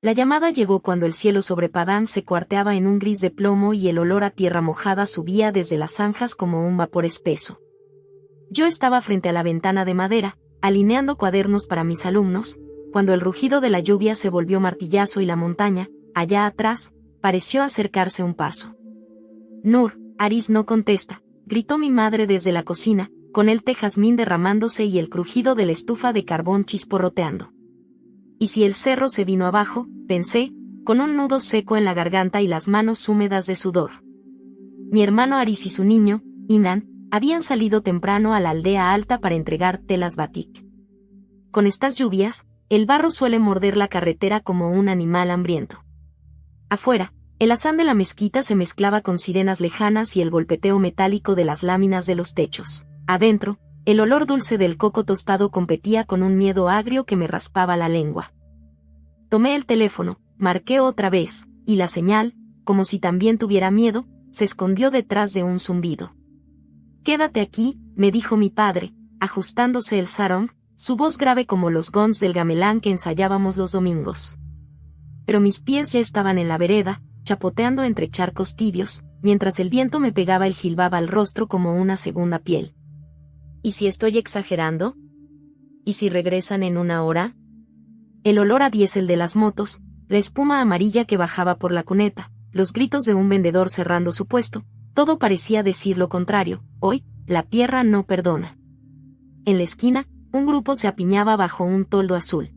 La llamada llegó cuando el cielo sobre Padán se cuarteaba en un gris de plomo y el olor a tierra mojada subía desde las zanjas como un vapor espeso. Yo estaba frente a la ventana de madera, alineando cuadernos para mis alumnos, cuando el rugido de la lluvia se volvió martillazo y la montaña, allá atrás, pareció acercarse un paso. «Nur, Aris no contesta», gritó mi madre desde la cocina, con el té jazmín derramándose y el crujido de la estufa de carbón chisporroteando. ¿Y si el cerro se vino abajo?, pensé, con un nudo seco en la garganta y las manos húmedas de sudor. Mi hermano Aris y su niño, Imran, habían salido temprano a la aldea alta para entregar telas batik. Con estas lluvias, el barro suele morder la carretera como un animal hambriento. Afuera, el azán de la mezquita se mezclaba con sirenas lejanas y el golpeteo metálico de las láminas de los techos. Adentro, el olor dulce del coco tostado competía con un miedo agrio que me raspaba la lengua. Tomé el teléfono, marqué otra vez, y la señal, como si también tuviera miedo, se escondió detrás de un zumbido. «Quédate aquí», me dijo mi padre, ajustándose el sarong, su voz grave como los gongs del gamelán que ensayábamos los domingos. Pero mis pies ya estaban en la vereda, chapoteando entre charcos tibios, mientras el viento me pegaba el jilbab al rostro como una segunda piel. ¿Y si estoy exagerando? ¿Y si regresan en una hora? El olor a diésel de las motos, la espuma amarilla que bajaba por la cuneta, los gritos de un vendedor cerrando su puesto, todo parecía decir lo contrario. Hoy, la tierra no perdona. En la esquina, un grupo se apiñaba bajo un toldo azul.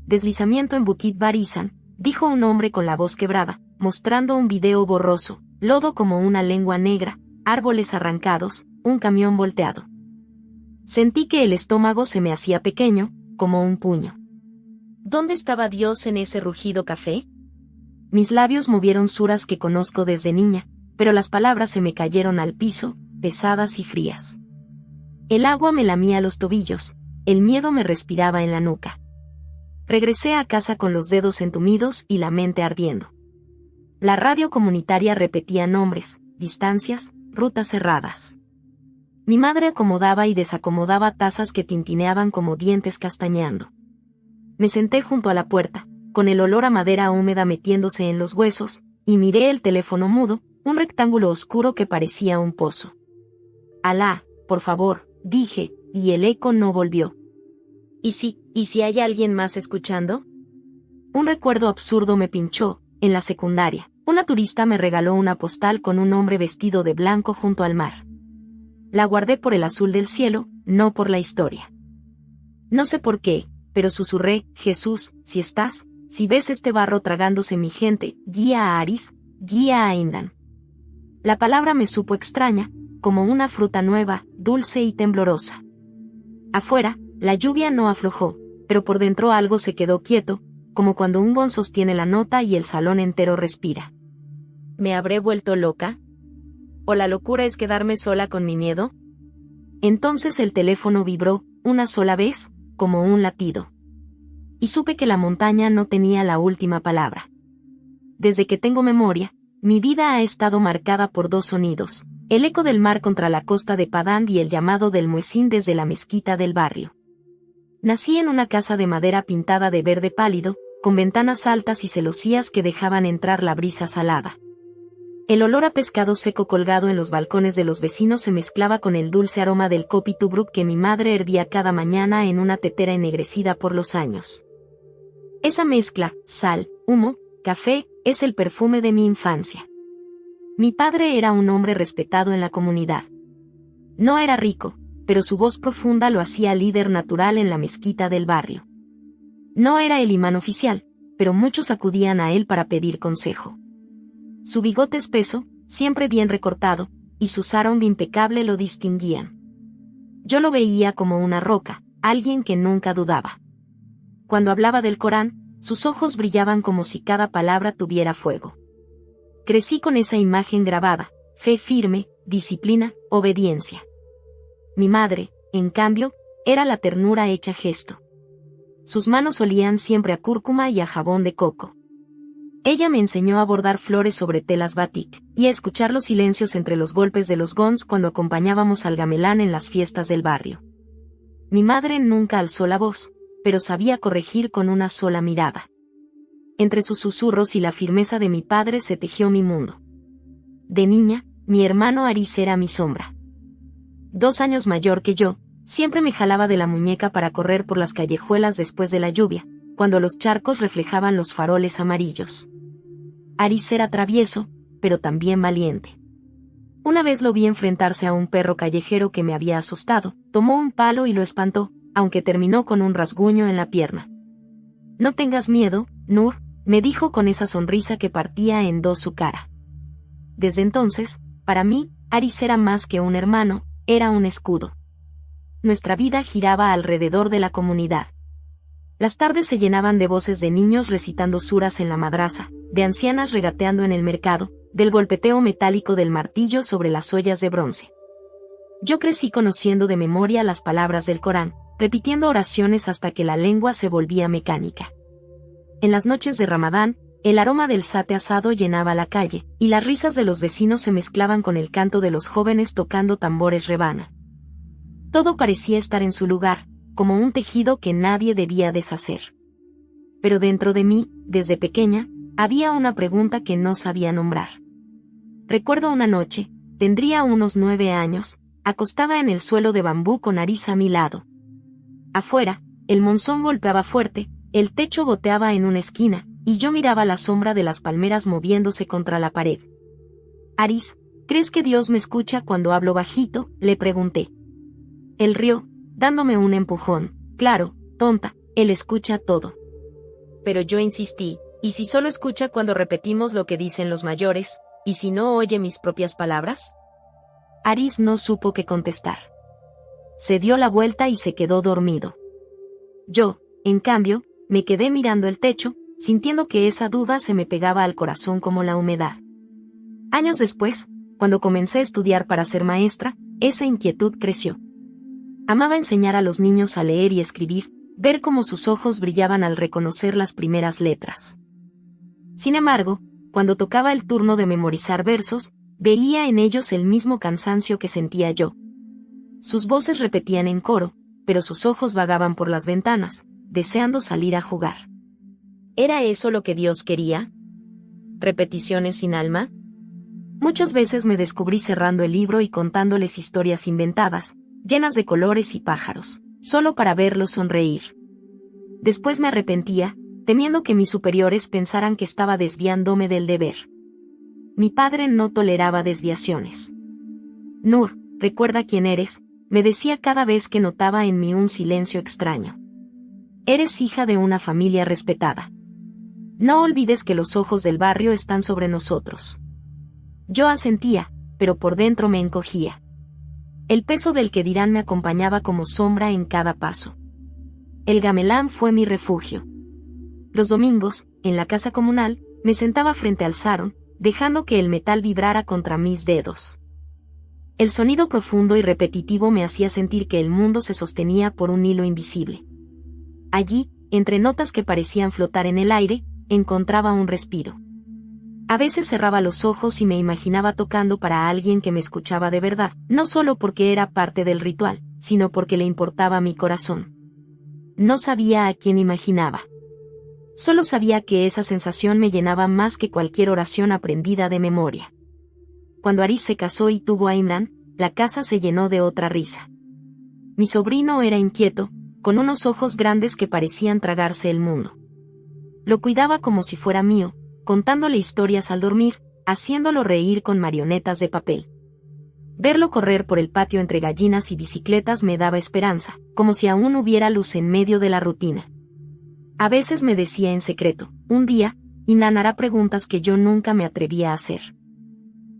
«Deslizamiento en Bukit Barisan», dijo un hombre con la voz quebrada, mostrando un video borroso, lodo como una lengua negra, árboles arrancados, un camión volteado. Sentí que el estómago se me hacía pequeño, como un puño. ¿Dónde estaba Dios en ese rugido café? Mis labios movieron suras que conozco desde niña, pero las palabras se me cayeron al piso, pesadas y frías. El agua me lamía los tobillos, el miedo me respiraba en la nuca. Regresé a casa con los dedos entumidos y la mente ardiendo. La radio comunitaria repetía nombres, distancias, rutas cerradas. Mi madre acomodaba y desacomodaba tazas que tintineaban como dientes castañeando. Me senté junto a la puerta, con el olor a madera húmeda metiéndose en los huesos, y miré el teléfono mudo, un rectángulo oscuro que parecía un pozo. «Alá, por favor», dije, y el eco no volvió. ¿Y si hay alguien más escuchando? Un recuerdo absurdo me pinchó. En la secundaria, una turista me regaló una postal con un hombre vestido de blanco junto al mar. La guardé por el azul del cielo, no por la historia. No sé por qué, pero susurré: «Jesús, si estás, si ves este barro tragándose mi gente, guía a Aris, guía a Imran». La palabra me supo extraña, como una fruta nueva, dulce y temblorosa. Afuera, la lluvia no aflojó, pero por dentro algo se quedó quieto, como cuando un gong sostiene la nota y el salón entero respira. ¿Me habré vuelto loca? ¿O la locura es quedarme sola con mi miedo? Entonces el teléfono vibró, una sola vez, como un latido. Y supe que la montaña no tenía la última palabra. Desde que tengo memoria, mi vida ha estado marcada por dos sonidos: el eco del mar contra la costa de Padang y el llamado del muezín desde la mezquita del barrio. Nací en una casa de madera pintada de verde pálido, con ventanas altas y celosías que dejaban entrar la brisa salada. El olor a pescado seco colgado en los balcones de los vecinos se mezclaba con el dulce aroma del kopi tubruk que mi madre hervía cada mañana en una tetera ennegrecida por los años. Esa mezcla, sal, humo, café, es el perfume de mi infancia. Mi padre era un hombre respetado en la comunidad. No era rico, pero su voz profunda lo hacía líder natural en la mezquita del barrio. No era el imán oficial, pero muchos acudían a él para pedir consejo. Su bigote espeso, siempre bien recortado, y su sarong impecable lo distinguían. Yo lo veía como una roca, alguien que nunca dudaba. Cuando hablaba del Corán, sus ojos brillaban como si cada palabra tuviera fuego. Crecí con esa imagen grabada: fe firme, disciplina, obediencia. Mi madre, en cambio, era la ternura hecha gesto. Sus manos olían siempre a cúrcuma y a jabón de coco. Ella me enseñó a bordar flores sobre telas batik, y a escuchar los silencios entre los golpes de los gongs cuando acompañábamos al gamelán en las fiestas del barrio. Mi madre nunca alzó la voz, pero sabía corregir con una sola mirada. Entre sus susurros y la firmeza de mi padre se tejió mi mundo. De niña, mi hermano Aris era mi sombra. 2 años mayor que yo, siempre me jalaba de la muñeca para correr por las callejuelas después de la lluvia, cuando los charcos reflejaban los faroles amarillos. Aris era travieso, pero también valiente. Una vez lo vi enfrentarse a un perro callejero que me había asustado, tomó un palo y lo espantó, aunque terminó con un rasguño en la pierna. «No tengas miedo, Nur», me dijo con esa sonrisa que partía en dos su cara. Desde entonces, para mí, Aris era más que un hermano, era un escudo. Nuestra vida giraba alrededor de la comunidad. Las tardes se llenaban de voces de niños recitando suras en la madrasa, de ancianas regateando en el mercado, del golpeteo metálico del martillo sobre las ollas de bronce. Yo crecí conociendo de memoria las palabras del Corán, repitiendo oraciones hasta que la lengua se volvía mecánica. En las noches de Ramadán, el aroma del sate asado llenaba la calle, y las risas de los vecinos se mezclaban con el canto de los jóvenes tocando tambores rebana. Todo parecía estar en su lugar, como un tejido que nadie debía deshacer. Pero dentro de mí, desde pequeña, había una pregunta que no sabía nombrar. Recuerdo una noche, tendría unos 9 años, acostada en el suelo de bambú con Aris a mi lado. Afuera, el monzón golpeaba fuerte, el techo goteaba en una esquina, y yo miraba la sombra de las palmeras moviéndose contra la pared. «Aris, ¿crees que Dios me escucha cuando hablo bajito?», le pregunté. Él rió, dándome un empujón. «Claro, tonta, Él escucha todo». Pero yo insistí, ¿y si solo escucha cuando repetimos lo que dicen los mayores, y si no oye mis propias palabras? Aris no supo qué contestar. Se dio la vuelta y se quedó dormido. Yo, en cambio, me quedé mirando el techo, sintiendo que esa duda se me pegaba al corazón como la humedad. Años después, cuando comencé a estudiar para ser maestra, esa inquietud creció. Amaba enseñar a los niños a leer y escribir, ver cómo sus ojos brillaban al reconocer las primeras letras. Sin embargo, cuando tocaba el turno de memorizar versos, veía en ellos el mismo cansancio que sentía yo. Sus voces repetían en coro, pero sus ojos vagaban por las ventanas, deseando salir a jugar. ¿Era eso lo que Dios quería? ¿Repeticiones sin alma? Muchas veces me descubrí cerrando el libro y contándoles historias inventadas, llenas de colores y pájaros, solo para verlos sonreír. Después me arrepentía, temiendo que mis superiores pensaran que estaba desviándome del deber. Mi padre no toleraba desviaciones. «Nur, recuerda quién eres», me decía cada vez que notaba en mí un silencio extraño. «Eres hija de una familia respetada. No olvides que los ojos del barrio están sobre nosotros». Yo asentía, pero por dentro me encogía. El peso del que dirán me acompañaba como sombra en cada paso. El gamelán fue mi refugio. Los domingos, en la casa comunal, me sentaba frente al sarón, dejando que el metal vibrara contra mis dedos. El sonido profundo y repetitivo me hacía sentir que el mundo se sostenía por un hilo invisible. Allí, entre notas que parecían flotar en el aire, encontraba un respiro. A veces cerraba los ojos y me imaginaba tocando para alguien que me escuchaba de verdad, no solo porque era parte del ritual, sino porque le importaba mi corazón. No sabía a quién imaginaba. Solo sabía que esa sensación me llenaba más que cualquier oración aprendida de memoria. Cuando Aris se casó y tuvo a Imran, la casa se llenó de otra risa. Mi sobrino era inquieto, con unos ojos grandes que parecían tragarse el mundo. Lo cuidaba como si fuera mío, contándole historias al dormir, haciéndolo reír con marionetas de papel. Verlo correr por el patio entre gallinas y bicicletas me daba esperanza, como si aún hubiera luz en medio de la rutina. A veces me decía en secreto, un día, Inan hará preguntas que yo nunca me atrevía a hacer.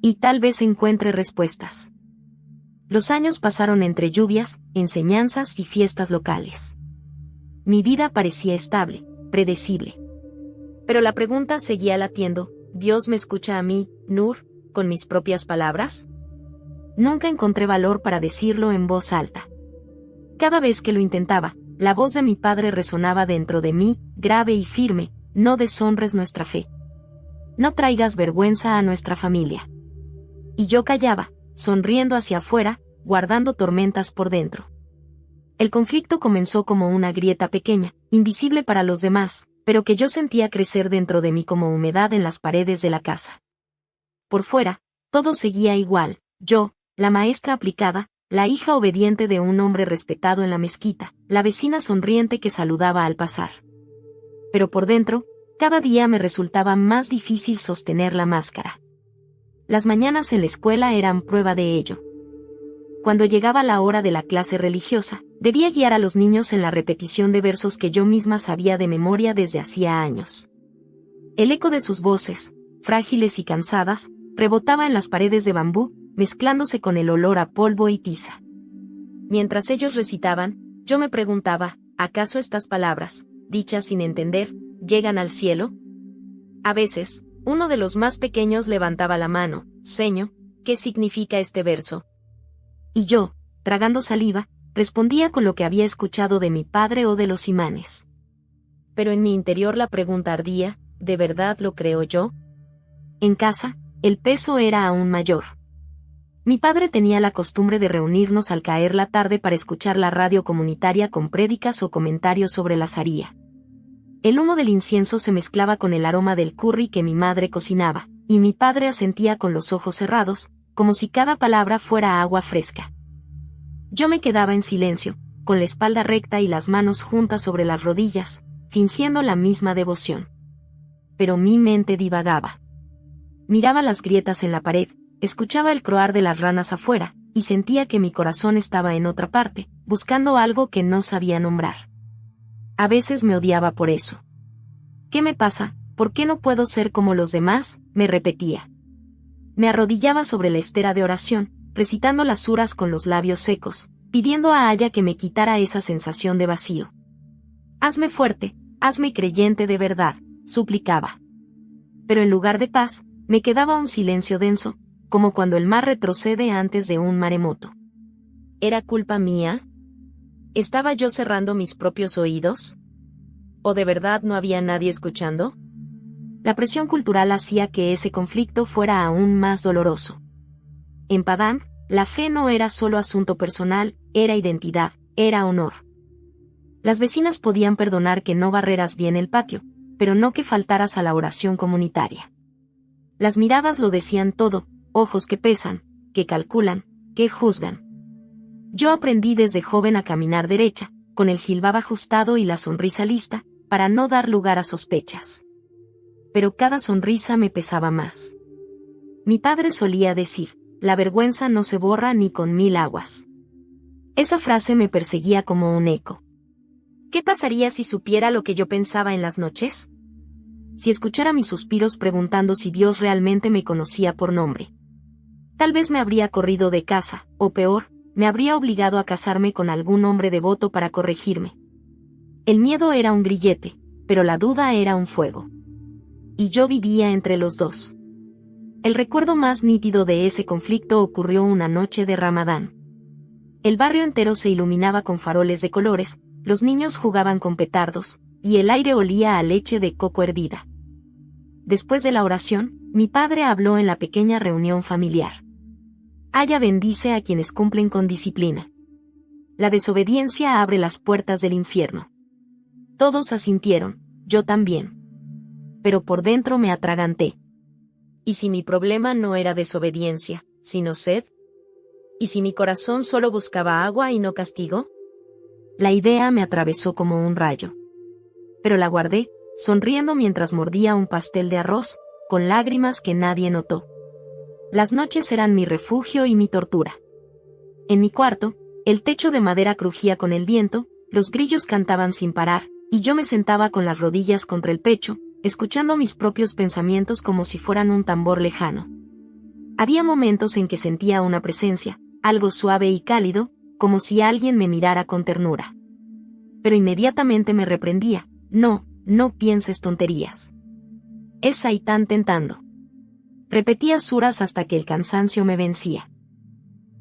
Y tal vez encuentre respuestas. Los años pasaron entre lluvias, enseñanzas y fiestas locales. Mi vida parecía estable, predecible. Pero la pregunta seguía latiendo, ¿Dios me escucha a mí, Nur, con mis propias palabras? Nunca encontré valor para decirlo en voz alta. Cada vez que lo intentaba, la voz de mi padre resonaba dentro de mí, grave y firme, no deshonres nuestra fe. No traigas vergüenza a nuestra familia. Y yo callaba, sonriendo hacia afuera, guardando tormentas por dentro. El conflicto comenzó como una grieta pequeña, invisible para los demás, pero que yo sentía crecer dentro de mí como humedad en las paredes de la casa. Por fuera, todo seguía igual, yo, la maestra aplicada, la hija obediente de un hombre respetado en la mezquita, la vecina sonriente que saludaba al pasar. Pero por dentro, cada día me resultaba más difícil sostener la máscara. Las mañanas en la escuela eran prueba de ello. Cuando llegaba la hora de la clase religiosa, debía guiar a los niños en la repetición de versos que yo misma sabía de memoria desde hacía años. El eco de sus voces, frágiles y cansadas, rebotaba en las paredes de bambú, mezclándose con el olor a polvo y tiza. Mientras ellos recitaban, yo me preguntaba, ¿acaso estas palabras, dichas sin entender, llegan al cielo? A veces, uno de los más pequeños levantaba la mano, seño, ¿qué significa este verso? Y yo, tragando saliva, respondía con lo que había escuchado de mi padre o de los imanes. Pero en mi interior la pregunta ardía, ¿de verdad lo creo yo? En casa, el peso era aún mayor. Mi padre tenía la costumbre de reunirnos al caer la tarde para escuchar la radio comunitaria con prédicas o comentarios sobre la Sharía. El humo del incienso se mezclaba con el aroma del curry que mi madre cocinaba, y mi padre asentía con los ojos cerrados, como si cada palabra fuera agua fresca. Yo me quedaba en silencio, con la espalda recta y las manos juntas sobre las rodillas, fingiendo la misma devoción. Pero mi mente divagaba. Miraba las grietas en la pared, escuchaba el croar de las ranas afuera, y sentía que mi corazón estaba en otra parte, buscando algo que no sabía nombrar. A veces me odiaba por eso. ¿Qué me pasa? ¿Por qué no puedo ser como los demás?, me repetía. Me arrodillaba sobre la estera de oración, recitando las suras con los labios secos, pidiendo a Allah que me quitara esa sensación de vacío. Hazme fuerte, hazme creyente de verdad, suplicaba. Pero en lugar de paz, me quedaba un silencio denso, como cuando el mar retrocede antes de un maremoto. ¿Era culpa mía? ¿Estaba yo cerrando mis propios oídos? ¿O de verdad no había nadie escuchando? La presión cultural hacía que ese conflicto fuera aún más doloroso. En Padang, la fe no era solo asunto personal, era identidad, era honor. Las vecinas podían perdonar que no barreras bien el patio, pero no que faltaras a la oración comunitaria. Las miradas lo decían todo, ojos que pesan, que calculan, que juzgan. Yo aprendí desde joven a caminar derecha, con el jilbab ajustado y la sonrisa lista, para no dar lugar a sospechas. Pero cada sonrisa me pesaba más. Mi padre solía decir, la vergüenza no se borra ni con 1000 aguas. Esa frase me perseguía como un eco. ¿Qué pasaría si supiera lo que yo pensaba en las noches? Si escuchara mis suspiros preguntando si Dios realmente me conocía por nombre. Tal vez me habría corrido de casa, o peor, me habría obligado a casarme con algún hombre devoto para corregirme. El miedo era un grillete, pero la duda era un fuego. Y yo vivía entre los dos. El recuerdo más nítido de ese conflicto ocurrió una noche de Ramadán. El barrio entero se iluminaba con faroles de colores, los niños jugaban con petardos, y el aire olía a leche de coco hervida. Después de la oración, mi padre habló en la pequeña reunión familiar. Allah bendice a quienes cumplen con disciplina. La desobediencia abre las puertas del infierno. Todos asintieron, yo también. Pero por dentro me atraganté. ¿Y si mi problema no era desobediencia, sino sed? ¿Y si mi corazón solo buscaba agua y no castigo? La idea me atravesó como un rayo. Pero la guardé, sonriendo mientras mordía un pastel de arroz, con lágrimas que nadie notó. Las noches eran mi refugio y mi tortura. En mi cuarto, el techo de madera crujía con el viento, los grillos cantaban sin parar, y yo me sentaba con las rodillas contra el pecho, escuchando mis propios pensamientos como si fueran un tambor lejano. Había momentos en que sentía una presencia, algo suave y cálido, como si alguien me mirara con ternura. Pero inmediatamente me reprendía, no pienses tonterías. Es Saitán tentando. Repetía suras hasta que el cansancio me vencía.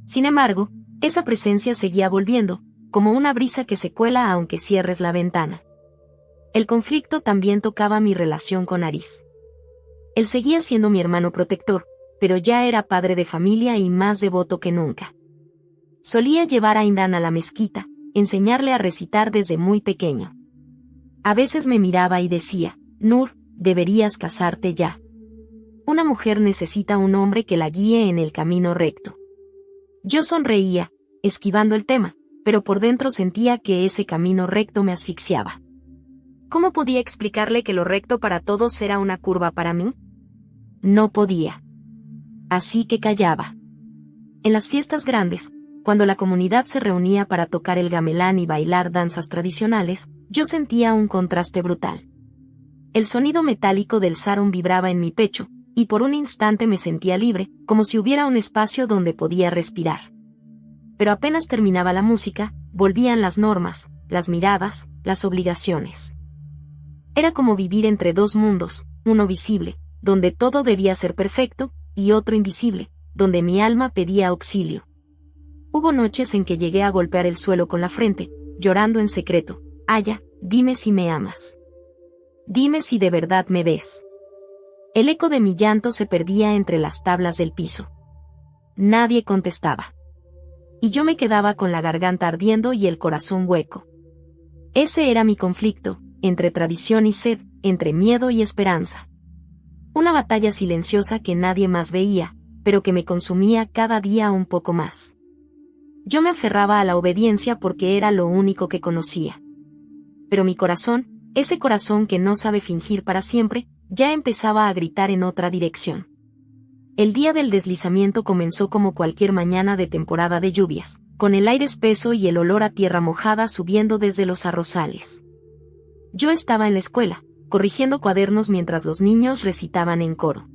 Sin embargo, esa presencia seguía volviendo, como una brisa que se cuela aunque cierres la ventana. El conflicto también tocaba mi relación con Aris. Él seguía siendo mi hermano protector, pero ya era padre de familia y más devoto que nunca. Solía llevar a Imran a la mezquita, enseñarle a recitar desde muy pequeño. A veces me miraba y decía, Nur, deberías casarte ya. Una mujer necesita un hombre que la guíe en el camino recto. Yo sonreía, esquivando el tema, pero por dentro sentía que ese camino recto me asfixiaba. ¿Cómo podía explicarle que lo recto para todos era una curva para mí? No podía. Así que callaba. En las fiestas grandes, cuando la comunidad se reunía para tocar el gamelán y bailar danzas tradicionales, yo sentía un contraste brutal. El sonido metálico del sarong vibraba en mi pecho, y por un instante me sentía libre, como si hubiera un espacio donde podía respirar. Pero apenas terminaba la música, volvían las normas, las miradas, las obligaciones. Era como vivir entre dos mundos, uno visible, donde todo debía ser perfecto, y otro invisible, donde mi alma pedía auxilio. Hubo noches en que llegué a golpear el suelo con la frente, llorando en secreto. Aya, dime si me amas. Dime si de verdad me ves. El eco de mi llanto se perdía entre las tablas del piso. Nadie contestaba. Y yo me quedaba con la garganta ardiendo y el corazón hueco. Ese era mi conflicto, entre tradición y sed, entre miedo y esperanza. Una batalla silenciosa que nadie más veía, pero que me consumía cada día un poco más. Yo me aferraba a la obediencia porque era lo único que conocía. Pero mi corazón, ese corazón que no sabe fingir para siempre, ya empezaba a gritar en otra dirección. El día del deslizamiento comenzó como cualquier mañana de temporada de lluvias, con el aire espeso y el olor a tierra mojada subiendo desde los arrozales. Yo estaba en la escuela, corrigiendo cuadernos mientras los niños recitaban en coro.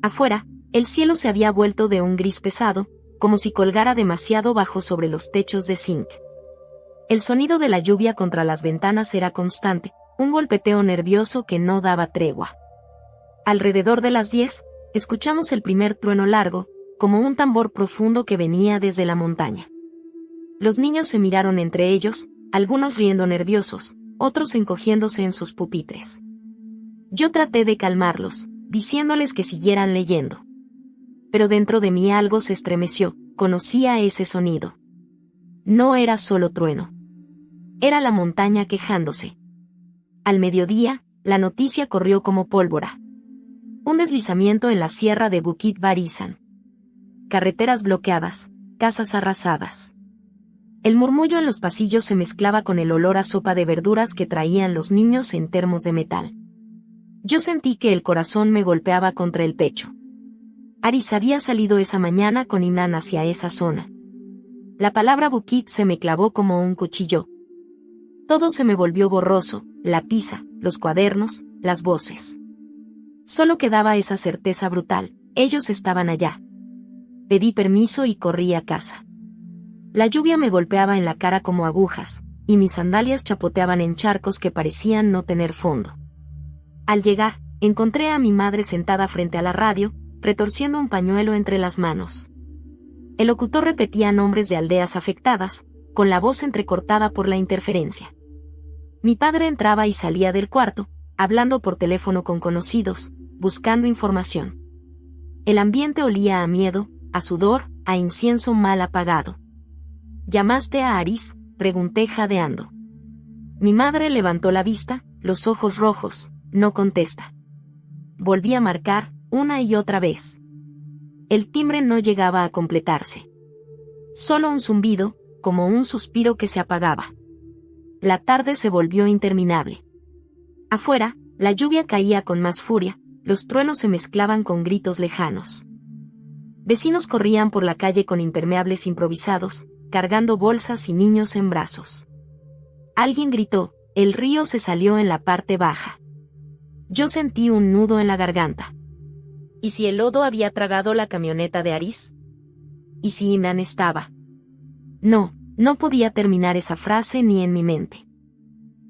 Afuera, el cielo se había vuelto de un gris pesado, como si colgara demasiado bajo sobre los techos de zinc. El sonido de la lluvia contra las ventanas era constante, un golpeteo nervioso que no daba tregua. Alrededor de las 10, escuchamos el primer trueno largo, como un tambor profundo que venía desde la montaña. Los niños se miraron entre ellos, algunos riendo nerviosos, otros encogiéndose en sus pupitres. Yo traté de calmarlos, diciéndoles que siguieran leyendo. Pero dentro de mí algo se estremeció, conocía ese sonido. No era solo trueno. Era la montaña quejándose. Al mediodía, la noticia corrió como pólvora. Un deslizamiento en la sierra de Bukit Barisan. Carreteras bloqueadas, casas arrasadas. El murmullo en los pasillos se mezclaba con el olor a sopa de verduras que traían los niños en termos de metal. Yo sentí que el corazón me golpeaba contra el pecho. Aris había salido esa mañana con Imran hacia esa zona. La palabra Bukit se me clavó como un cuchillo. Todo se me volvió borroso, la tiza, los cuadernos, las voces. Solo quedaba esa certeza brutal, ellos estaban allá. Pedí permiso y corrí a casa. La lluvia me golpeaba en la cara como agujas, y mis sandalias chapoteaban en charcos que parecían no tener fondo. Al llegar, encontré a mi madre sentada frente a la radio, retorciendo un pañuelo entre las manos. El locutor repetía nombres de aldeas afectadas, con la voz entrecortada por la interferencia. Mi padre entraba y salía del cuarto, hablando por teléfono con conocidos, buscando información. El ambiente olía a miedo, a sudor, a incienso mal apagado. ¿Llamaste a Aris?, pregunté jadeando. Mi madre levantó la vista, los ojos rojos, no contesta. Volví a marcar, una y otra vez. El timbre no llegaba a completarse. Solo un zumbido, como un suspiro que se apagaba. La tarde se volvió interminable. Afuera, la lluvia caía con más furia, los truenos se mezclaban con gritos lejanos. Vecinos corrían por la calle con impermeables improvisados, cargando bolsas y niños en brazos. Alguien gritó, el río se salió en la parte baja. Yo sentí un nudo en la garganta. ¿Y si el lodo había tragado la camioneta de Aris? ¿Y si Imran estaba? No podía terminar esa frase ni en mi mente.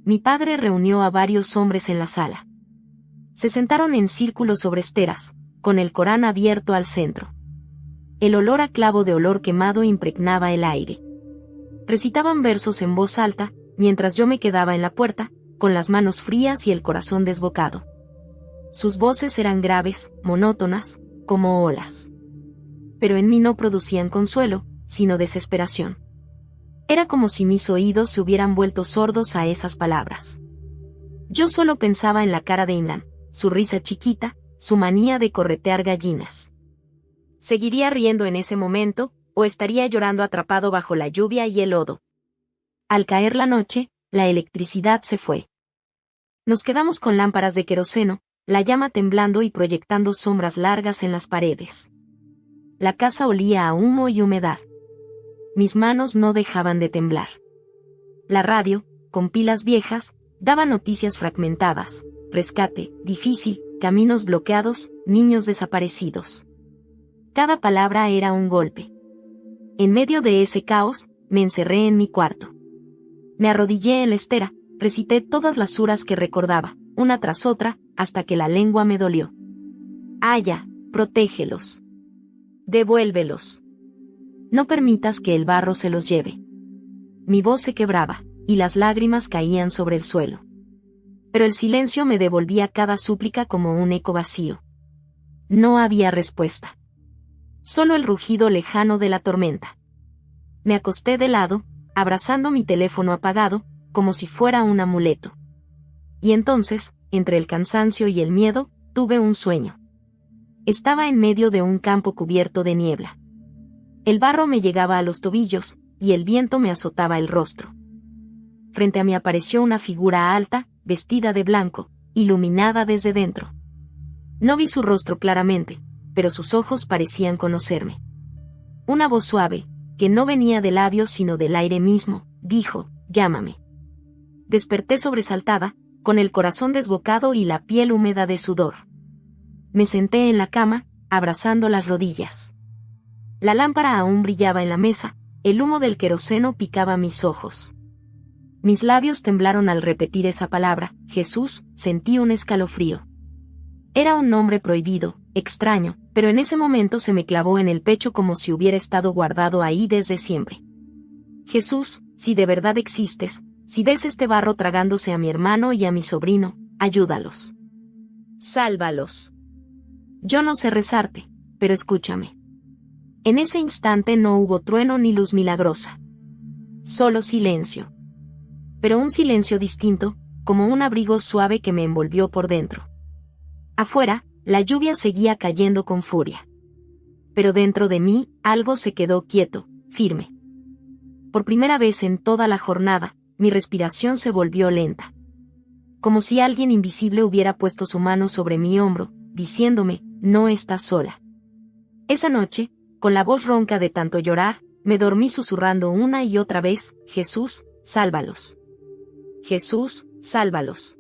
Mi padre reunió a varios hombres en la sala. Se sentaron en círculo sobre esteras, con el Corán abierto al centro. El olor a clavo de olor quemado impregnaba el aire. Recitaban versos en voz alta, mientras yo me quedaba en la puerta, con las manos frías y el corazón desbocado. Sus voces eran graves, monótonas, como olas. Pero en mí no producían consuelo, sino desesperación. Era como si mis oídos se hubieran vuelto sordos a esas palabras. Yo solo pensaba en la cara de Imran, su risa chiquita, su manía de corretear gallinas. ¿Seguiría riendo en ese momento, o estaría llorando atrapado bajo la lluvia y el lodo? Al caer la noche, la electricidad se fue. Nos quedamos con lámparas de queroseno, la llama temblando y proyectando sombras largas en las paredes. La casa olía a humo y humedad. Mis manos no dejaban de temblar. La radio, con pilas viejas, daba noticias fragmentadas: rescate, difícil, caminos bloqueados, niños desaparecidos. Cada palabra era un golpe. En medio de ese caos, me encerré en mi cuarto. Me arrodillé en la estera, recité todas las suras que recordaba, una tras otra, hasta que la lengua me dolió. Aya, protégelos. Devuélvelos. No permitas que el barro se los lleve. Mi voz se quebraba, y las lágrimas caían sobre el suelo. Pero el silencio me devolvía cada súplica como un eco vacío. No había respuesta. Solo el rugido lejano de la tormenta. Me acosté de lado, abrazando mi teléfono apagado, como si fuera un amuleto. Y entonces, entre el cansancio y el miedo, tuve un sueño. Estaba en medio de un campo cubierto de niebla. El barro me llegaba a los tobillos, y el viento me azotaba el rostro. Frente a mí apareció una figura alta, vestida de blanco, iluminada desde dentro. No vi su rostro claramente, pero sus ojos parecían conocerme. Una voz suave, que no venía de labios sino del aire mismo, dijo: «Llámame». Desperté sobresaltada, con el corazón desbocado y la piel húmeda de sudor. Me senté en la cama, abrazando las rodillas. La lámpara aún brillaba en la mesa, el humo del queroseno picaba mis ojos. Mis labios temblaron al repetir esa palabra, Jesús. Sentí un escalofrío. Era un nombre prohibido, extraño, pero en ese momento se me clavó en el pecho como si hubiera estado guardado ahí desde siempre. Jesús, si de verdad existes, si ves este barro tragándose a mi hermano y a mi sobrino, ayúdalos. Sálvalos. Yo no sé rezarte, pero escúchame. En ese instante no hubo trueno ni luz milagrosa. Solo silencio. Pero un silencio distinto, como un abrigo suave que me envolvió por dentro. Afuera, la lluvia seguía cayendo con furia. Pero dentro de mí, algo se quedó quieto, firme. Por primera vez en toda la jornada, mi respiración se volvió lenta. Como si alguien invisible hubiera puesto su mano sobre mi hombro, diciéndome: no estás sola. Esa noche, con la voz ronca de tanto llorar, me dormí susurrando una y otra vez: Jesús, sálvalos. Jesús, sálvalos.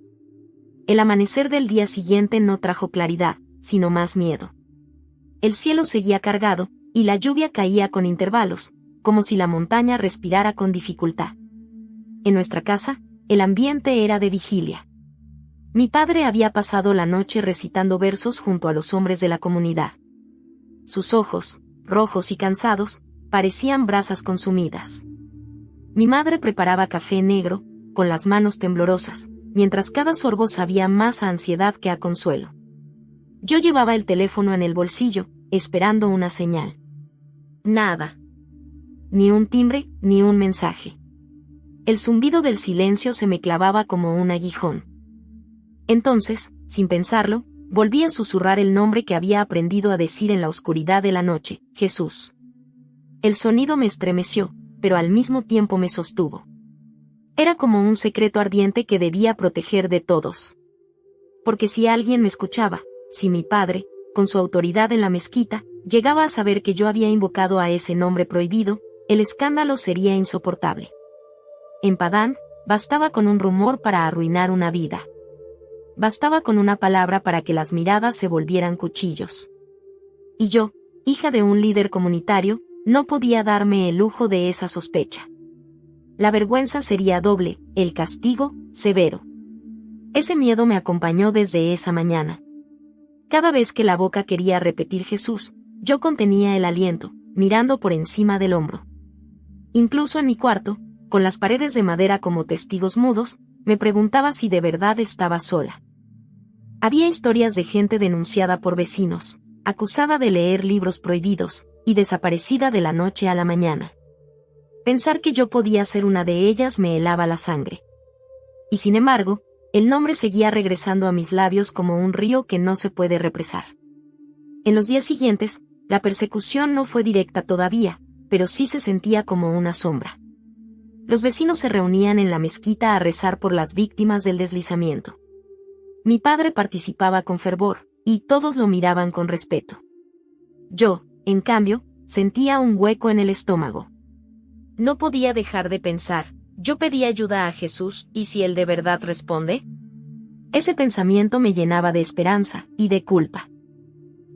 El amanecer del día siguiente no trajo claridad, sino más miedo. El cielo seguía cargado, y la lluvia caía con intervalos, como si la montaña respirara con dificultad. En nuestra casa, el ambiente era de vigilia. Mi padre había pasado la noche recitando versos junto a los hombres de la comunidad. Sus ojos, rojos y cansados, parecían brasas consumidas. Mi madre preparaba café negro, con las manos temblorosas, mientras cada sorbo sabía más a ansiedad que a consuelo. Yo llevaba el teléfono en el bolsillo, esperando una señal. Nada. Ni un timbre, ni un mensaje. El zumbido del silencio se me clavaba como un aguijón. Entonces, sin pensarlo, volví a susurrar el nombre que había aprendido a decir en la oscuridad de la noche: Jesús. El sonido me estremeció, pero al mismo tiempo me sostuvo. Era como un secreto ardiente que debía proteger de todos. Porque si alguien me escuchaba, si mi padre, con su autoridad en la mezquita, llegaba a saber que yo había invocado a ese nombre prohibido, el escándalo sería insoportable. En Padán, bastaba con un rumor para arruinar una vida. Bastaba con una palabra para que las miradas se volvieran cuchillos. Y yo, hija de un líder comunitario, no podía darme el lujo de esa sospecha. La vergüenza sería doble, el castigo, severo. Ese miedo me acompañó desde esa mañana. Cada vez que la boca quería repetir Jesús, yo contenía el aliento, mirando por encima del hombro. Incluso en mi cuarto, con las paredes de madera como testigos mudos, me preguntaba si de verdad estaba sola. Había historias de gente denunciada por vecinos, acusada de leer libros prohibidos, y desaparecida de la noche a la mañana. Pensar que yo podía ser una de ellas me helaba la sangre. Y sin embargo, El nombre seguía regresando a mis labios como un río que no se puede represar. En los días siguientes, la persecución no fue directa todavía, pero sí se sentía como una sombra. Los vecinos se reunían en la mezquita a rezar por las víctimas del deslizamiento. Mi padre participaba con fervor, y todos lo miraban con respeto. Yo, en cambio, sentía un hueco en el estómago. No podía dejar de pensar, yo pedí ayuda a Jesús, ¿y si Él de verdad responde? Ese pensamiento me llenaba de esperanza y de culpa.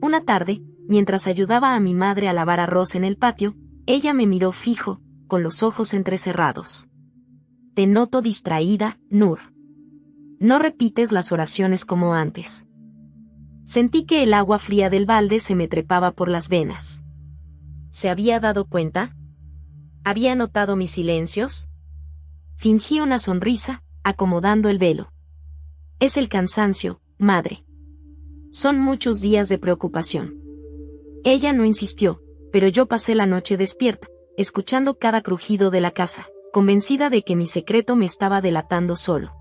Una tarde, mientras ayudaba a mi madre a lavar arroz en el patio, ella me miró fijo, con los ojos entrecerrados. Te noto distraída, Nur. No repites las oraciones como antes. Sentí que el agua fría del balde se me trepaba por las venas. ¿Se había dado cuenta? ¿Había notado mis silencios? Fingí una sonrisa, acomodando el velo. Es el cansancio, madre. Son muchos días de preocupación. Ella no insistió, pero yo pasé la noche despierta, escuchando cada crujido de la casa, convencida de que mi secreto me estaba delatando solo.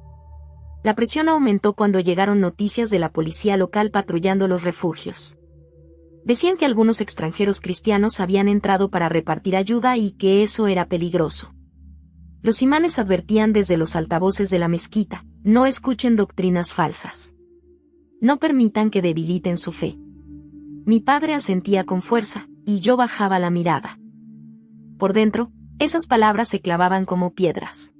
La presión aumentó cuando llegaron noticias de la policía local patrullando los refugios. Decían que algunos extranjeros cristianos habían entrado para repartir ayuda y que eso era peligroso. Los imanes advertían desde los altavoces de la mezquita, no escuchen doctrinas falsas. No permitan que debiliten su fe. Mi padre asentía con fuerza, y yo bajaba la mirada. Por dentro, esas palabras se clavaban como piedras.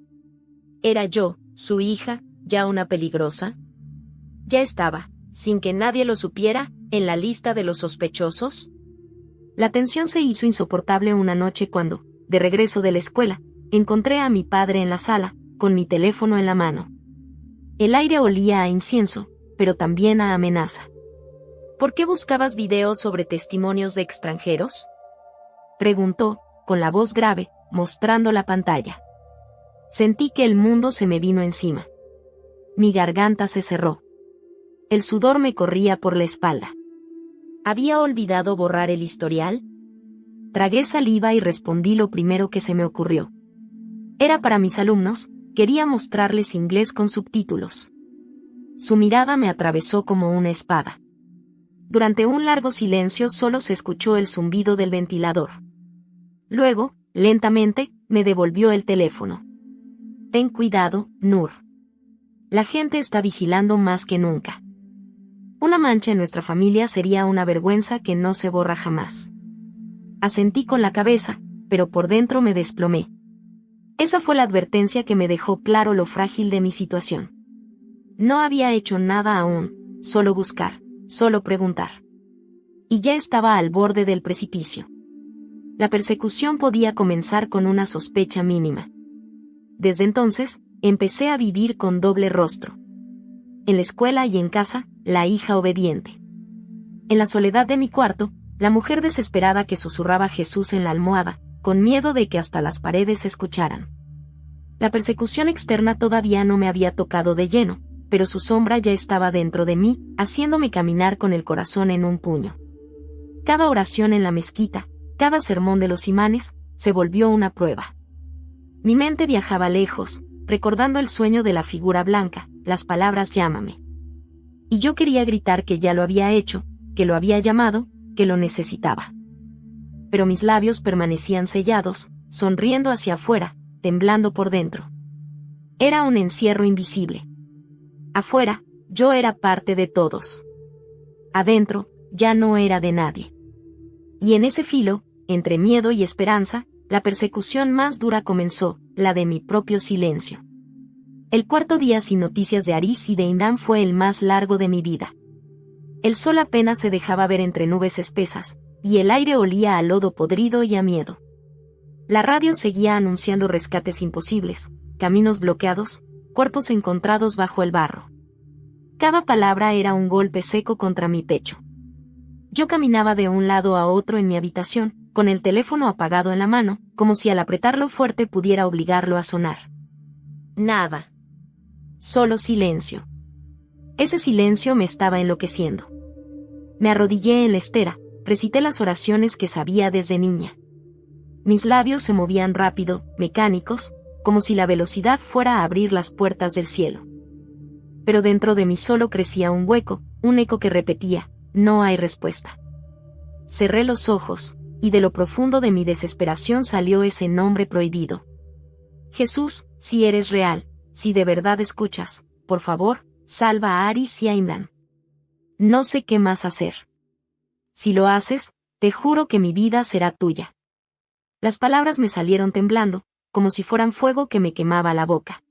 ¿Era yo, su hija, ya una peligrosa? ¿Ya estaba, sin que nadie lo supiera, en la lista de los sospechosos? La tensión se hizo insoportable una noche cuando, de regreso de la escuela, encontré a mi padre en la sala, con mi teléfono en la mano. El aire olía a incienso, pero también a amenaza. ¿Por qué buscabas videos sobre testimonios de extranjeros? Preguntó, con la voz grave, mostrando la pantalla. Sentí que el mundo se me vino encima. Mi garganta se cerró. El sudor me corría por la espalda. ¿Había olvidado borrar el historial? Tragué saliva y respondí lo primero que se me ocurrió. Era para mis alumnos, quería mostrarles inglés con subtítulos. Su mirada me atravesó como una espada. Durante un largo silencio solo se escuchó el zumbido del ventilador. Luego, lentamente, me devolvió el teléfono. Ten cuidado, Nur. La gente está vigilando más que nunca. Una mancha en nuestra familia sería una vergüenza que no se borra jamás. Asentí con la cabeza, pero por dentro me desplomé. Esa fue la advertencia que me dejó claro lo frágil de mi situación. No había hecho nada aún, solo buscar, solo preguntar. Y ya estaba al borde del precipicio. La persecución podía comenzar con una sospecha mínima. Desde entonces, empecé a vivir con doble rostro. En la escuela y en casa, la hija obediente. En la soledad de mi cuarto, la mujer desesperada que susurraba a Jesús en la almohada, con miedo de que hasta las paredes se escucharan. La persecución externa todavía no me había tocado de lleno, pero su sombra ya estaba dentro de mí, haciéndome caminar con el corazón en un puño. Cada oración en la mezquita, cada sermón de los imanes, se volvió una prueba. Mi mente viajaba lejos, recordando el sueño de la figura blanca, las palabras llámame. Y yo quería gritar que ya lo había hecho, que lo había llamado, que lo necesitaba. Pero mis labios permanecían sellados, sonriendo hacia afuera, temblando por dentro. Era un encierro invisible. Afuera, yo era parte de todos. Adentro, ya no era de nadie. Y en ese filo, entre miedo y esperanza, la persecución más dura comenzó, la de mi propio silencio. El cuarto día sin noticias de Aris y de Imran fue el más largo de mi vida. El sol apenas se dejaba ver entre nubes espesas, y el aire olía a lodo podrido y a miedo. La radio seguía anunciando rescates imposibles, caminos bloqueados, cuerpos encontrados bajo el barro. Cada palabra era un golpe seco contra mi pecho. Yo caminaba de un lado a otro en mi habitación, con el teléfono apagado en la mano, como si al apretarlo fuerte pudiera obligarlo a sonar. Nada. Solo silencio. Ese silencio me estaba enloqueciendo. Me arrodillé en la estera, recité las oraciones que sabía desde niña. Mis labios se movían rápido, mecánicos, como si la velocidad fuera a abrir las puertas del cielo. pero dentro de mí solo crecía un hueco, un eco que repetía, no hay respuesta. Cerré los ojos, y de lo profundo de mi desesperación salió ese nombre prohibido. Jesús, si eres real, si de verdad escuchas, por favor, salva a Aris y a Imran. No sé qué más hacer. Si lo haces, te juro que mi vida será tuya. Las palabras me salieron temblando, como si fueran fuego que me quemaba la boca.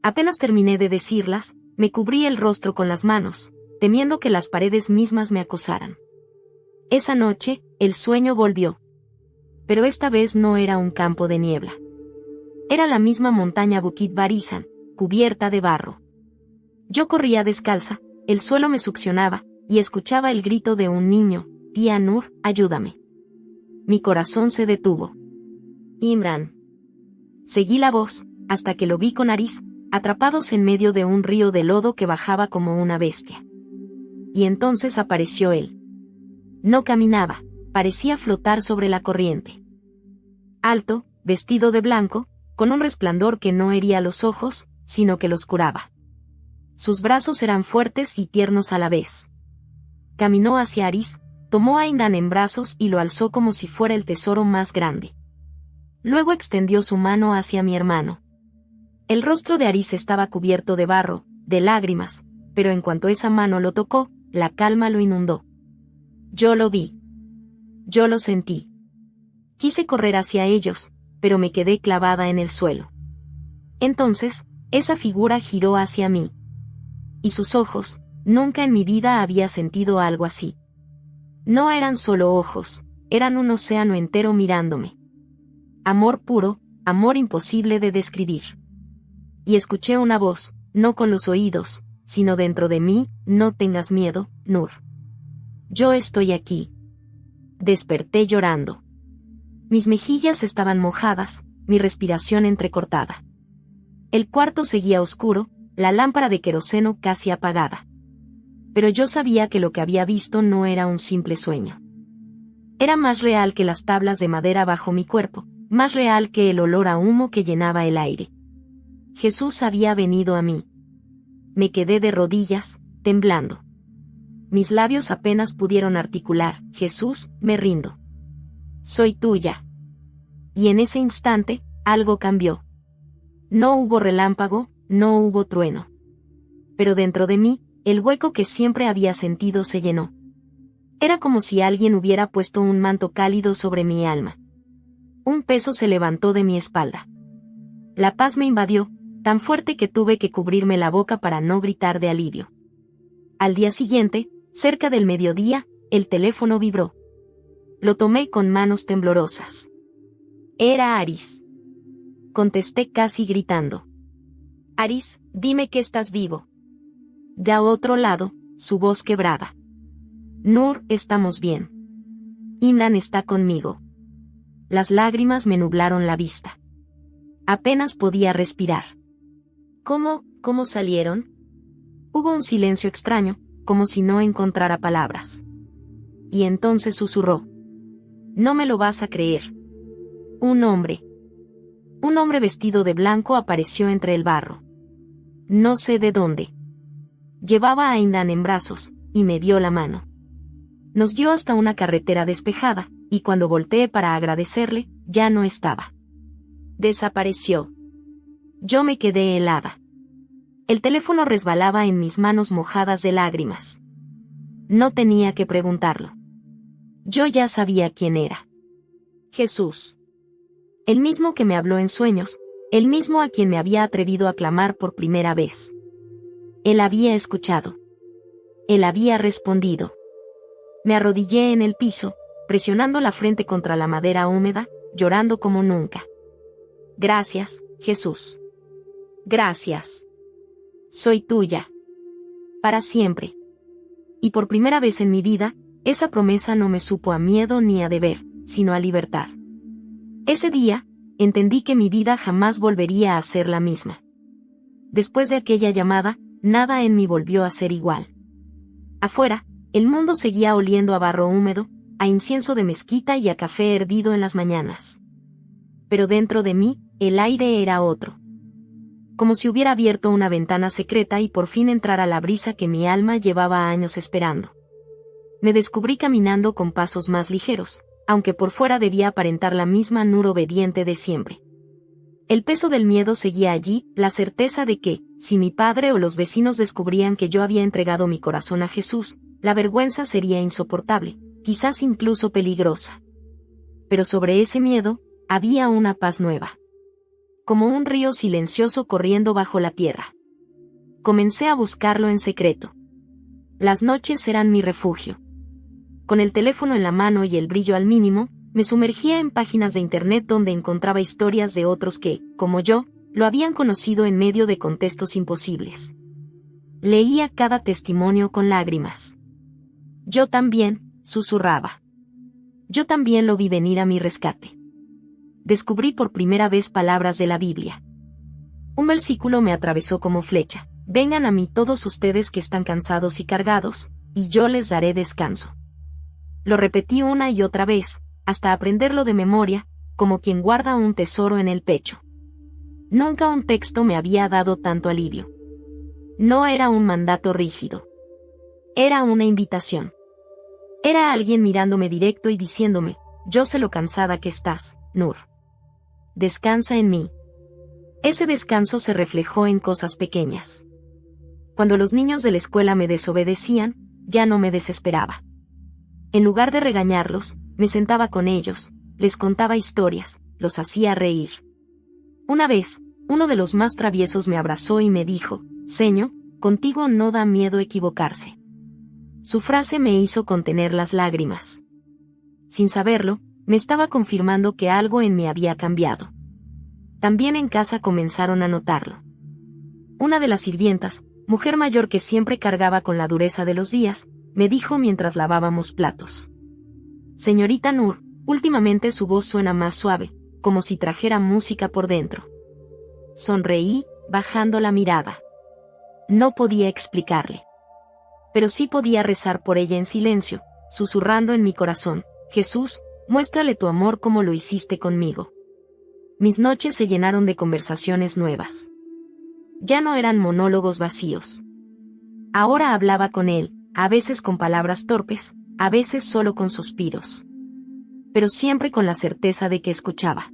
Apenas terminé de decirlas, me cubrí el rostro con las manos, temiendo que las paredes mismas me acosaran. Esa noche, el sueño volvió. Pero esta vez no era un campo de niebla. Era la misma montaña Bukit Barisan, cubierta de barro. Yo corría descalza, el suelo me succionaba, y escuchaba el grito de un niño, tía Nur, ayúdame. Mi corazón se detuvo. Imran. Seguí la voz, hasta que lo vi con Aris, atrapados en medio de un río de lodo que bajaba como una bestia. Y entonces apareció él. No caminaba, parecía flotar sobre la corriente. Alto, vestido de blanco, con un resplandor que no hería los ojos, sino que los curaba. Sus brazos eran fuertes y tiernos a la vez. Caminó hacia Aris, tomó a Imran en brazos y lo alzó como si fuera el tesoro más grande. Luego extendió su mano hacia mi hermano. El rostro de Aris estaba cubierto de barro, de lágrimas, pero en cuanto esa mano lo tocó, la calma lo inundó. Yo lo vi. Yo lo sentí. Quise correr hacia ellos, pero me quedé clavada en el suelo. Entonces, esa figura giró hacia mí. Y sus ojos, nunca en mi vida había sentido algo así. No eran solo ojos, eran un océano entero mirándome. Amor puro, amor imposible de describir. Y escuché una voz, no con los oídos, sino dentro de mí, no tengas miedo, Nur. Yo estoy aquí. Desperté llorando. Mis mejillas estaban mojadas, mi respiración entrecortada. El cuarto seguía oscuro, la lámpara de queroseno casi apagada. Pero yo sabía que lo que había visto no era un simple sueño. Era más real que las tablas de madera bajo mi cuerpo, más real que el olor a humo que llenaba el aire. Jesús había venido a mí. Me quedé de rodillas, temblando. Mis labios apenas pudieron articular, Jesús, me rindo. Soy tuya. Y en ese instante, algo cambió. No hubo relámpago, no hubo trueno. Pero dentro de mí, el hueco que siempre había sentido se llenó. Era como si alguien hubiera puesto un manto cálido sobre mi alma. Un peso se levantó de mi espalda. La paz me invadió, tan fuerte que tuve que cubrirme la boca para no gritar de alivio. Al día siguiente, cerca del mediodía, el teléfono vibró. Lo tomé con manos temblorosas. Era Aris. Contesté casi gritando. Aris, dime que estás vivo. Ya a otro lado, su voz quebrada. Nur, estamos bien. Imran está conmigo. Las lágrimas me nublaron la vista. Apenas podía respirar. ¿Cómo salieron? Hubo un silencio extraño, como si no encontrara palabras. Y entonces susurró. No me lo vas a creer. Un hombre vestido de blanco apareció entre el barro. No sé de dónde. Llevaba a Imran en brazos, y me dio la mano. Nos dio hasta una carretera despejada, y cuando volteé para agradecerle, ya no estaba. Desapareció. Yo me quedé helada. El teléfono resbalaba en mis manos mojadas de lágrimas. No tenía que preguntarlo. Yo ya sabía quién era. Jesús. El mismo que me habló en sueños, el mismo a quien me había atrevido a clamar por primera vez. Él había escuchado. Él había respondido. Me arrodillé en el piso, presionando la frente contra la madera húmeda, llorando como nunca. Gracias, Jesús. Gracias. Soy tuya. Para siempre. Y por primera vez en mi vida, esa promesa no me supo a miedo ni a deber, sino a libertad. Ese día, entendí que mi vida jamás volvería a ser la misma. Después de aquella llamada, nada en mí volvió a ser igual. Afuera, el mundo seguía oliendo a barro húmedo, a incienso de mezquita y a café hervido en las mañanas. Pero dentro de mí, el aire era otro. como si hubiera abierto una ventana secreta y por fin entrara la brisa que mi alma llevaba años esperando. Me descubrí caminando con pasos más ligeros, aunque por fuera debía aparentar la misma Nur obediente de siempre. El peso del miedo seguía allí, la certeza de que, si mi padre o los vecinos descubrían que yo había entregado mi corazón a Jesús, la vergüenza sería insoportable, quizás incluso peligrosa. Pero sobre ese miedo, había una paz nueva. Como un río silencioso corriendo bajo la tierra. Comencé a buscarlo en secreto. Las noches eran mi refugio. Con el teléfono en la mano y el brillo al mínimo, me sumergía en páginas de internet donde encontraba historias de otros que, como yo, lo habían conocido en medio de contextos imposibles. Leía cada testimonio con lágrimas. Yo también, susurraba. Yo también lo vi venir a mi rescate. Descubrí por primera vez palabras de la Biblia. Un versículo me atravesó como flecha. Vengan a mí todos ustedes que están cansados y cargados, y yo les daré descanso. Lo repetí una y otra vez, hasta aprenderlo de memoria, como quien guarda un tesoro en el pecho. Nunca un texto me había dado tanto alivio. No era un mandato rígido. Era una invitación. Era alguien mirándome directo y diciéndome, yo sé lo cansada que estás, Nur. Descansa en mí. Ese descanso se reflejó en cosas pequeñas. Cuando los niños de la escuela me desobedecían, ya no me desesperaba. En lugar de regañarlos, me sentaba con ellos, les contaba historias, los hacía reír. Una vez, uno de los más traviesos me abrazó y me dijo, Señor, contigo no da miedo equivocarse. Su frase me hizo contener las lágrimas. Sin saberlo, me estaba confirmando que algo en mí había cambiado. También en casa comenzaron a notarlo. Una de las sirvientas, mujer mayor que siempre cargaba con la dureza de los días, me dijo mientras lavábamos platos. Señorita Nur, últimamente su voz suena más suave, como si trajera música por dentro. Sonreí, bajando la mirada. No podía explicarle. Pero sí podía rezar por ella en silencio, susurrando en mi corazón, Jesús, muéstrale tu amor como lo hiciste conmigo. Mis noches se llenaron de conversaciones nuevas. Ya no eran monólogos vacíos. Ahora hablaba con él, a veces con palabras torpes, a veces solo con suspiros. Pero siempre con la certeza de que escuchaba.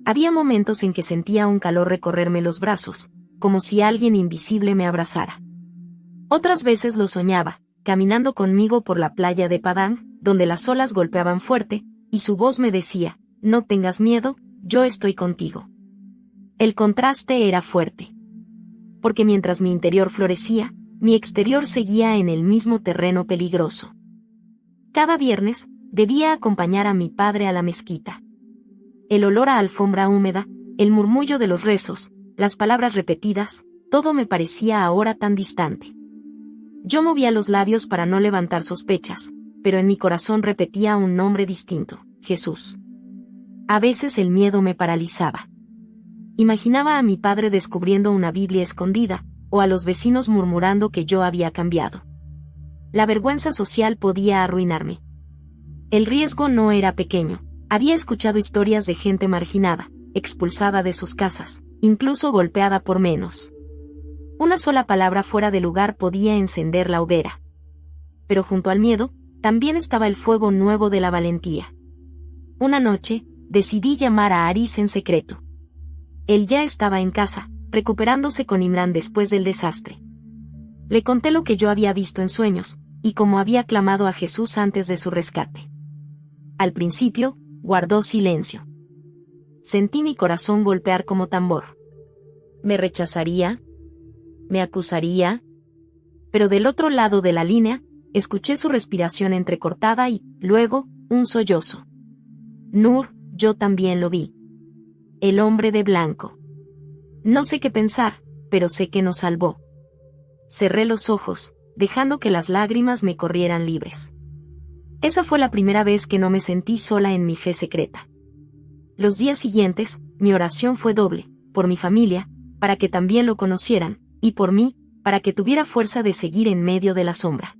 Había momentos en que sentía un calor recorrerme los brazos, como si alguien invisible me abrazara. Otras veces lo soñaba, caminando conmigo por la playa de Padán, donde las olas golpeaban fuerte, y su voz me decía, no tengas miedo, yo estoy contigo. El contraste era fuerte. Porque mientras mi interior florecía, mi exterior seguía en el mismo terreno peligroso. Cada viernes, debía acompañar a mi padre a la mezquita. El olor a alfombra húmeda, el murmullo de los rezos, las palabras repetidas, todo me parecía ahora tan distante. Yo movía los labios para no levantar sospechas, pero en mi corazón repetía un nombre distinto, Jesús. A veces el miedo me paralizaba. Imaginaba a mi padre descubriendo una Biblia escondida, o a los vecinos murmurando que yo había cambiado. La vergüenza social podía arruinarme. El riesgo no era pequeño. Había escuchado historias de gente marginada, expulsada de sus casas, incluso golpeada por menos. Una sola palabra fuera de lugar podía encender la hoguera. Pero junto al miedo, también estaba el fuego nuevo de la valentía. Una noche, decidí llamar a Aris en secreto. Él ya estaba en casa, recuperándose con Imran después del desastre. Le conté lo que yo había visto en sueños, y cómo había clamado a Jesús antes de su rescate. Al principio, guardó silencio. Sentí mi corazón golpear como tambor. ¿Me rechazaría? ¿Me acusaría? Pero del otro lado de la línea, escuché su respiración entrecortada y, luego, un sollozo. Nur, yo también lo vi. El hombre de blanco. No sé qué pensar, pero sé que nos salvó. Cerré los ojos, dejando que las lágrimas me corrieran libres. Esa fue la primera vez que no me sentí sola en mi fe secreta. Los días siguientes, mi oración fue doble, por mi familia, para que también lo conocieran, y por mí, para que tuviera fuerza de seguir en medio de la sombra.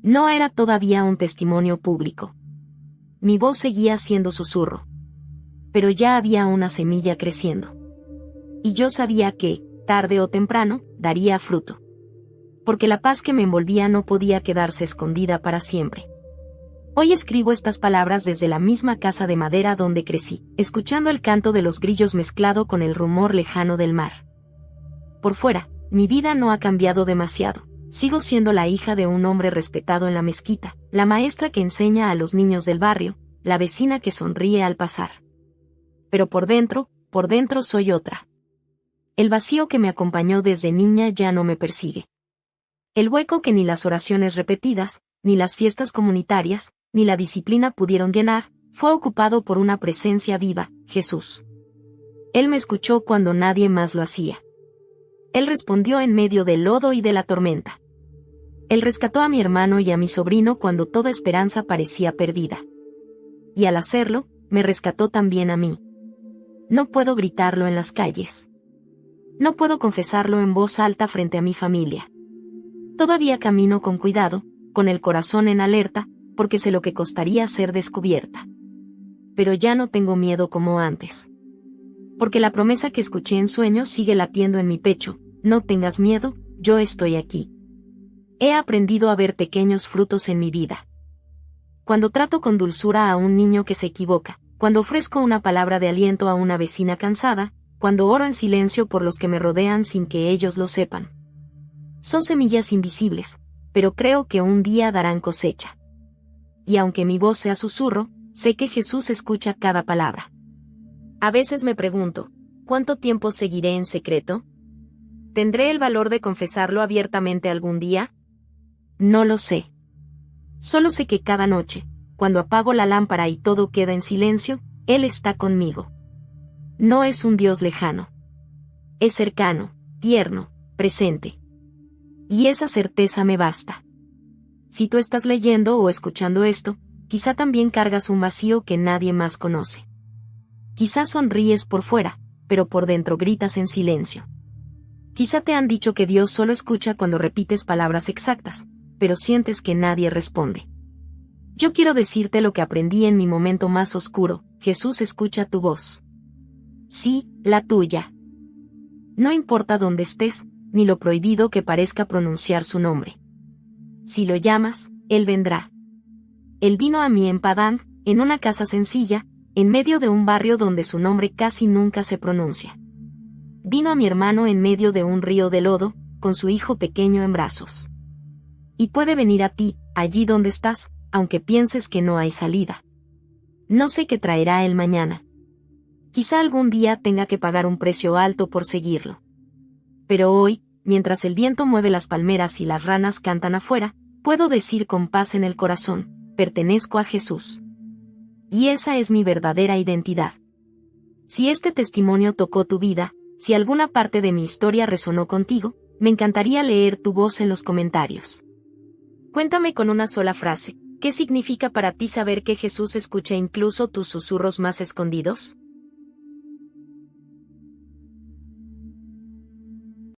No era todavía un testimonio público. Mi voz seguía siendo susurro. Pero ya había una semilla creciendo. Y yo sabía que, tarde o temprano, daría fruto. Porque la paz que me envolvía no podía quedarse escondida para siempre. Hoy escribo estas palabras desde la misma casa de madera donde crecí, escuchando el canto de los grillos mezclado con el rumor lejano del mar. Por fuera, mi vida no ha cambiado demasiado. Sigo siendo la hija de un hombre respetado en la mezquita, la maestra que enseña a los niños del barrio, la vecina que sonríe al pasar. Pero por dentro soy otra. El vacío que me acompañó desde niña ya no me persigue. El hueco que ni las oraciones repetidas, ni las fiestas comunitarias, ni la disciplina pudieron llenar, fue ocupado por una presencia viva, Jesús. Él me escuchó cuando nadie más lo hacía. Él respondió en medio del lodo y de la tormenta. Él rescató a mi hermano y a mi sobrino cuando toda esperanza parecía perdida. Y al hacerlo, me rescató también a mí. No puedo gritarlo en las calles. No puedo confesarlo en voz alta frente a mi familia. Todavía camino con cuidado, con el corazón en alerta, porque sé lo que costaría ser descubierta. Pero ya no tengo miedo como antes. Porque la promesa que escuché en sueños sigue latiendo en mi pecho: no tengas miedo, yo estoy aquí. He aprendido a ver pequeños frutos en mi vida. Cuando trato con dulzura a un niño que se equivoca, cuando ofrezco una palabra de aliento a una vecina cansada, cuando oro en silencio por los que me rodean sin que ellos lo sepan. Son semillas invisibles, pero creo que un día darán cosecha. Y aunque mi voz sea susurro, sé que Jesús escucha cada palabra. A veces me pregunto, ¿cuánto tiempo seguiré en secreto? ¿Tendré el valor de confesarlo abiertamente algún día? No lo sé. Solo sé que cada noche, cuando apago la lámpara y todo queda en silencio, Él está conmigo. No es un Dios lejano. Es cercano, tierno, presente. Y esa certeza me basta. Si tú estás leyendo o escuchando esto, quizá también cargas un vacío que nadie más conoce. Quizá sonríes por fuera, pero por dentro gritas en silencio. Quizá te han dicho que Dios solo escucha cuando repites palabras exactas, pero sientes que nadie responde. Yo quiero decirte lo que aprendí en mi momento más oscuro: Jesús escucha tu voz. Sí, la tuya. No importa dónde estés, ni lo prohibido que parezca pronunciar su nombre. Si lo llamas, Él vendrá. Él vino a mí en Padán, en una casa sencilla, en medio de un barrio donde su nombre casi nunca se pronuncia. Vino a mi hermano en medio de un río de lodo, con su hijo pequeño en brazos. Y puede venir a ti, allí donde estás, aunque pienses que no hay salida. No sé qué traerá el mañana. Quizá algún día tenga que pagar un precio alto por seguirlo. Pero hoy, mientras el viento mueve las palmeras y las ranas cantan afuera, puedo decir con paz en el corazón: pertenezco a Jesús. Y esa es mi verdadera identidad. Si este testimonio tocó tu vida, si alguna parte de mi historia resonó contigo, me encantaría leer tu voz en los comentarios. Cuéntame con una sola frase: ¿qué significa para ti saber que Jesús escucha incluso tus susurros más escondidos?